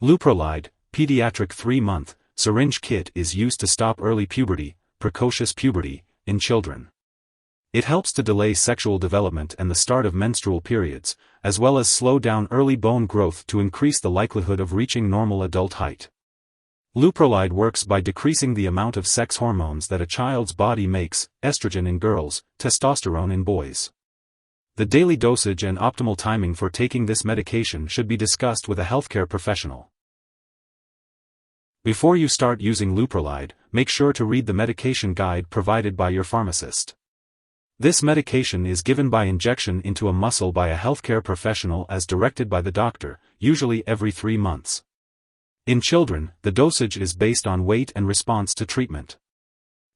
Leuprolide, Pediatric 3-month, Syringe Kit is used to stop early puberty, precocious puberty, in children. It helps to delay sexual development and the start of menstrual periods, as well as slow down early bone growth to increase the likelihood of reaching normal adult height. Leuprolide works by decreasing the amount of sex hormones that a child's body makes, estrogen in girls, testosterone in boys. The daily dosage and optimal timing for taking this medication should be discussed with a healthcare professional. Before you start using Leuprolide, make sure to read the medication guide provided by your pharmacist. This medication is given by injection into a muscle by a healthcare professional as directed by the doctor, usually every 3 months. In children, the dosage is based on weight and response to treatment.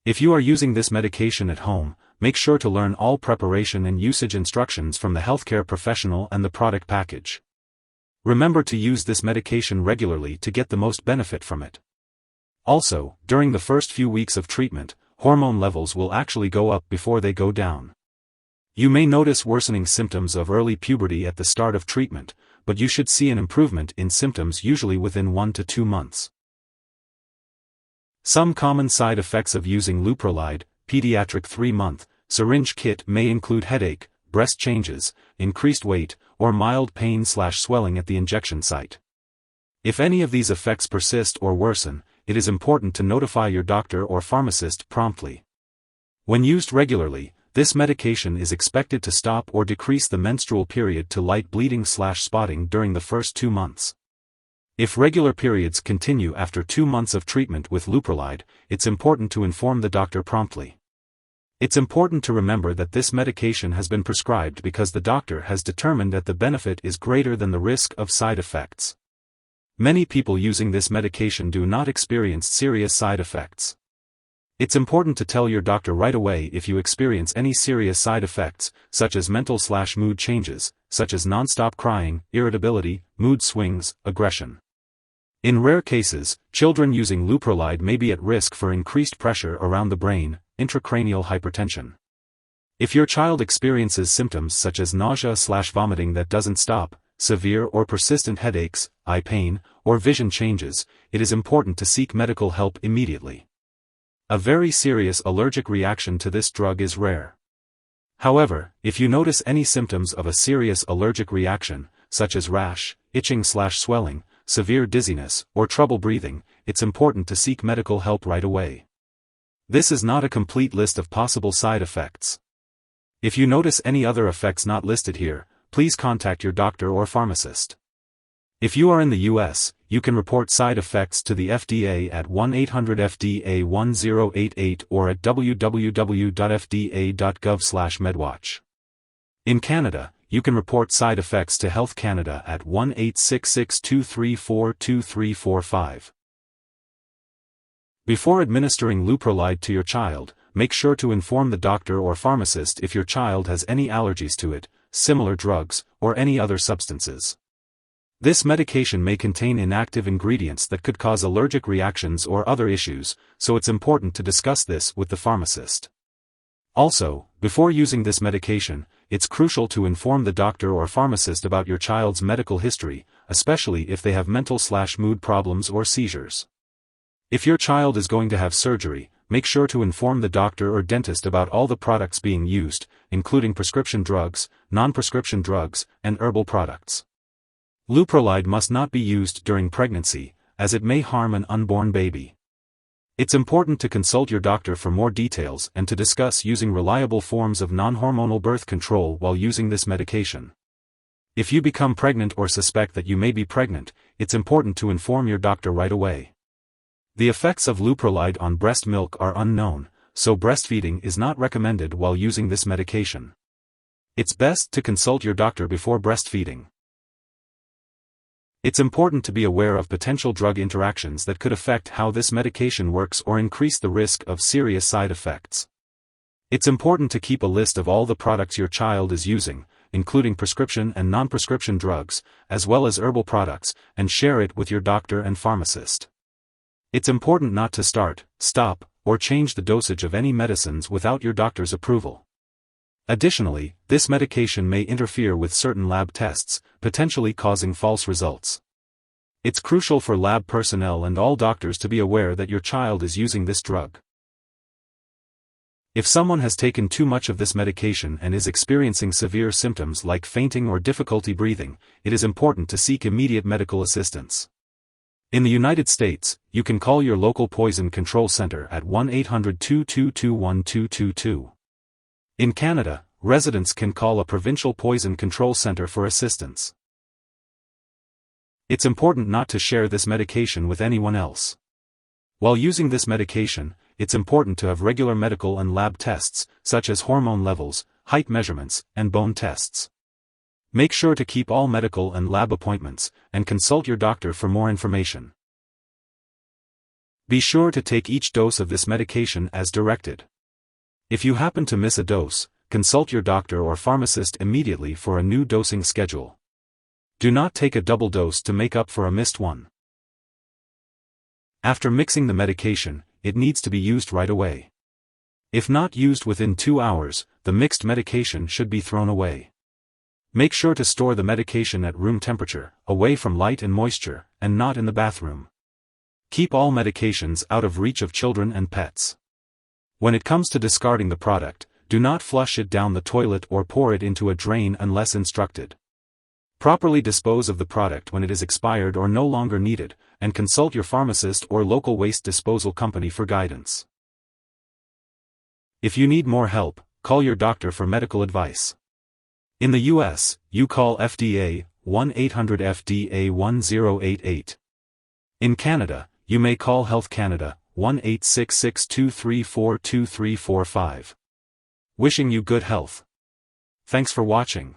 If you are using this medication at home, make sure to learn all preparation and usage instructions from the healthcare professional and the product package. Remember to use this medication regularly to get the most benefit from it. Also, during the first few weeks of treatment, hormone levels will actually go up before they go down. You may notice worsening symptoms of early puberty at the start of treatment, but you should see an improvement in symptoms usually within 1 to 2 months. Some common side effects of using Leuprolide, Pediatric 3-month, Syringe Kit may include headache, breast changes, increased weight, or mild pain/swelling at the injection site. If any of these effects persist or worsen, it is important to notify your doctor or pharmacist promptly. When used regularly, this medication is expected to stop or decrease the menstrual period to light bleeding/spotting during the first 2 months. If regular periods continue after 2 months of treatment with Leuprolide, it's important to inform the doctor promptly. It's important to remember that this medication has been prescribed because the doctor has determined that the benefit is greater than the risk of side effects. Many people using this medication do not experience serious side effects. It's important to tell your doctor right away if you experience any serious side effects, such as mental/mood changes, such as nonstop crying, irritability, mood swings, aggression. In rare cases, children using Leuprolide may be at risk for increased pressure around the brain, intracranial hypertension. If your child experiences symptoms such as nausea/vomiting that doesn't stop, severe or persistent headaches, eye pain, or vision changes, it is important to seek medical help immediately. A very serious allergic reaction to this drug is rare. However, if you notice any symptoms of a serious allergic reaction, such as rash, itching/swelling, severe dizziness, or trouble breathing, it's important to seek medical help right away. This is not a complete list of possible side effects. If you notice any other effects not listed here, please contact your doctor or pharmacist. If you are in the US, you can report side effects to the FDA at 1-800-FDA-1088 or at www.fda.gov/medwatch. In Canada, you can report side effects to Health Canada at 1-866-234-2345. Before administering Leuprolide to your child, make sure to inform the doctor or pharmacist if your child has any allergies to it, similar drugs, or any other substances. This medication may contain inactive ingredients that could cause allergic reactions or other issues, so it's important to discuss this with the pharmacist. Also, before using this medication, it's crucial to inform the doctor or pharmacist about your child's medical history, especially if they have mental/mood problems or seizures. If your child is going to have surgery, make sure to inform the doctor or dentist about all the products being used, including prescription drugs, non-prescription drugs, and herbal products. Leuprolide must not be used during pregnancy, as it may harm an unborn baby. It's important to consult your doctor for more details and to discuss using reliable forms of non-hormonal birth control while using this medication. If you become pregnant or suspect that you may be pregnant, it's important to inform your doctor right away. The effects of Leuprolide on breast milk are unknown, so breastfeeding is not recommended while using this medication. It's best to consult your doctor before breastfeeding. It's important to be aware of potential drug interactions that could affect how this medication works or increase the risk of serious side effects. It's important to keep a list of all the products your child is using, including prescription and non-prescription drugs, as well as herbal products, and share it with your doctor and pharmacist. It's important not to start, stop, or change the dosage of any medicines without your doctor's approval. Additionally, this medication may interfere with certain lab tests, potentially causing false results. It's crucial for lab personnel and all doctors to be aware that your child is using this drug. If someone has taken too much of this medication and is experiencing severe symptoms like fainting or difficulty breathing, it is important to seek immediate medical assistance. In the United States, you can call your local poison control center at 1-800-222-1222. In Canada, residents can call a provincial poison control center for assistance. It's important not to share this medication with anyone else. While using this medication, it's important to have regular medical and lab tests, such as hormone levels, height measurements, and bone tests. Make sure to keep all medical and lab appointments, and consult your doctor for more information. Be sure to take each dose of this medication as directed. If you happen to miss a dose, consult your doctor or pharmacist immediately for a new dosing schedule. Do not take a double dose to make up for a missed one. After mixing the medication, it needs to be used right away. If not used within 2 hours, the mixed medication should be thrown away. Make sure to store the medication at room temperature, away from light and moisture, and not in the bathroom. Keep all medications out of reach of children and pets. When it comes to discarding the product, do not flush it down the toilet or pour it into a drain unless instructed. Properly dispose of the product when it is expired or no longer needed, and consult your pharmacist or local waste disposal company for guidance. If you need more help, call your doctor for medical advice. In the US, you call FDA, 1-800-FDA-1088. In Canada, you may call Health Canada, 1-866-234-2345. Wishing you good health. Thanks for watching.